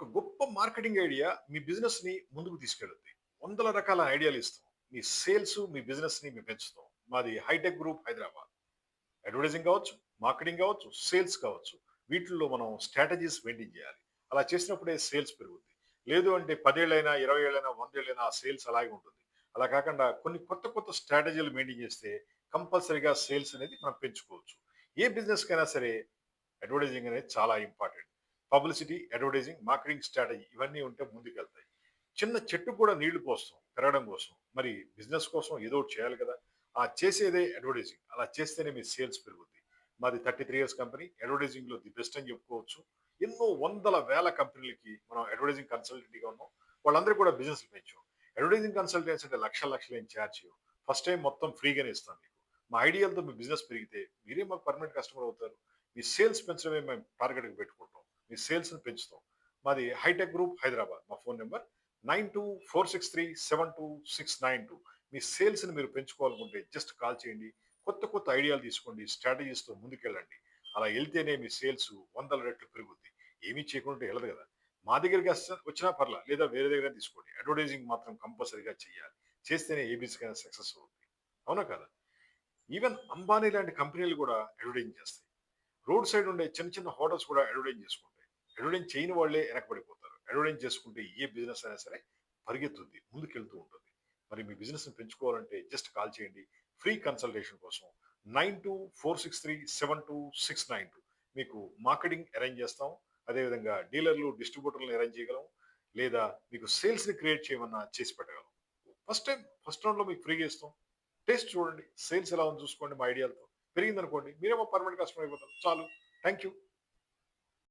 ఒక గొప్ప marketing idea మీ బిజినెస్‌ని ముందుకు తీసుకెళ్ళుద్ది. వందల రకాల ఐడియాలు ఇస్తాం. మీ సేల్స్, మీ బిజినెస్‌ని మేము పెంచుతాం. మాది హైటెక్ గ్రూప్ హైదరాబాద్. అడ్వర్టైజింగ్ కావచ్చు, మార్కెటింగ్ కావచ్చు, సేల్స్ కావచ్చు. వీటిల్లో మనం స్ట్రాటజీస్ మెయింటైన్ చేయాలి. అలా చేసినప్పుడే సేల్స్ పెరుగుద్ది. లేదు అంటే 10 ఏళ్ళైనా, 20 ఏళ్ళైనా, 100 ఏళ్ళైనా ఆ సేల్స్ అలాగే ఉంటుంది. అలా కాకుండా కొన్ని కొత్త కొత్త స్ట్రాటజీలు మెయింటైన్ చేస్తే కంపల్సరీగా సేల్స్ అనేది మనం పెంచుకోవచ్చు. ఏ బిజినెస్‌కైనా సరే అడ్వర్టైజింగ్ అనేది చాలా important. Publicity, advertising, marketing strategy ఇవన్నీ ఉంటే ముందుకెళ్తాయి. చిన్న చెట్టుకు కూడా నీళ్లు పోస్తాం పెరగడం కోసం. మరి బిజినెస్ కోసం ఏదో ఒకటి చేయాలి కదా! ఆ చేసేదే అడ్వర్టైజింగ్. అలా చేస్తేనే మీ సేల్స్ పెరుగుద్ది. మాది 33 ఇయర్స్ కంపెనీ. అడ్వర్టైజింగ్‌లో ది బెస్ట్ అని చెప్పుకోవచ్చు. ఎన్నో వందల వేల కంపెనీలకి మనం అడ్వర్టైజింగ్ కన్సల్టెంట్‌గా ఉన్నాం. వాళ్ళందరికీ కూడా బిజినెస్‌లు పెంచాం. అడ్వర్టైజింగ్ కన్సల్టెన్సీ అంటే లక్షలు లక్షలు ఏం చార్జ్ చేయం. ఫస్ట్ టైమ్ మొత్తం ఫ్రీగానే ఇస్తాం మీకు. మా ఐడియాలతో మీ బిజినెస్ పెరిగితే మీరే మాకు పర్మనెంట్ కస్టమర్ అవుతారు. మీ సేల్స్ పెంచడమే మేము టార్గెట్‌గా పెట్టుకుంటాం. మీ సేల్స్‌ని పెంచుతాం. మాది హైటెక్ గ్రూప్ హైదరాబాద్. మా ఫోన్ నంబర్ 9246372692. మీ సేల్స్‌ని మీరు పెంచుకోవాలనుకుంటే జస్ట్ కాల్ చేయండి. కొత్త కొత్త ఐడియాలు తీసుకోండి. స్ట్రాటజీస్‌తో ముందుకెళ్ళండి. అలా ఎళ్తేనే మీ సేల్స్ వందల రెట్లు పెరుగుద్ది. ఏమీ చేయకుంటే ఎళ్ళదు గదా! మా దగ్గరికి వచ్చినా పర్లా. లేదా వేరే దగ్గర తీసుకోండి. అడ్వర్టైజింగ్ మాత్రం కంపల్సరీగా చేయాలి. చేస్తేనే ఏ బిజినెస్ అయినా సక్సెస్ అవుద్ది. అవునా కాదా? ఈవెన్ అంబానీ లాంటి కంపెనీలు కూడా అడ్వర్టైజింగ్ చేస్తాయి. రోడ్ సైడ్ ఉండే చిన్న చిన్న హోటల్స్ కూడా అడ్వర్టైజ్ చేసుకుంటాయి. అడ్వర్టైజ్ చేయని వాళ్ళే వెనకబడిపోతారు. అడ్వర్టైజ్ చేసుకుంటే ఏ బిజినెస్ అయినా సరే పరిగెత్తుద్ది. ముందుకెళ్తూ ఉంటుంది. మరి మీ బిజినెస్‌ని పెంచుకోవాలంటే జస్ట్ కాల్ చేయండి. ఫ్రీ కన్సల్టేషన్ కోసం 9246372692 మీకు మార్కెటింగ్ అరేంజ్ చేస్తాం. అదేవిధంగా డీలర్లు, డిస్ట్రిబ్యూటర్‌లని అరేంజ్ చేయగలం. లేదా మీకు సేల్స్‌ని క్రియేట్ చేయమన్నా చేసి పెట్టగలం. ఫస్ట్ టైమ్ ఫస్ట్ రౌండ్‌లో మీకు ఫ్రీగా ఇస్తాం. టేస్ట్ చూడండి. సేల్స్ ఎలా ఉందో చూసుకోండి మా ఐడియాలతో. పెరిగిందనుకోండి మీరే మా పర్మనెంట్ కస్టమర్ అయిపోతారు. చాలు. Thank you.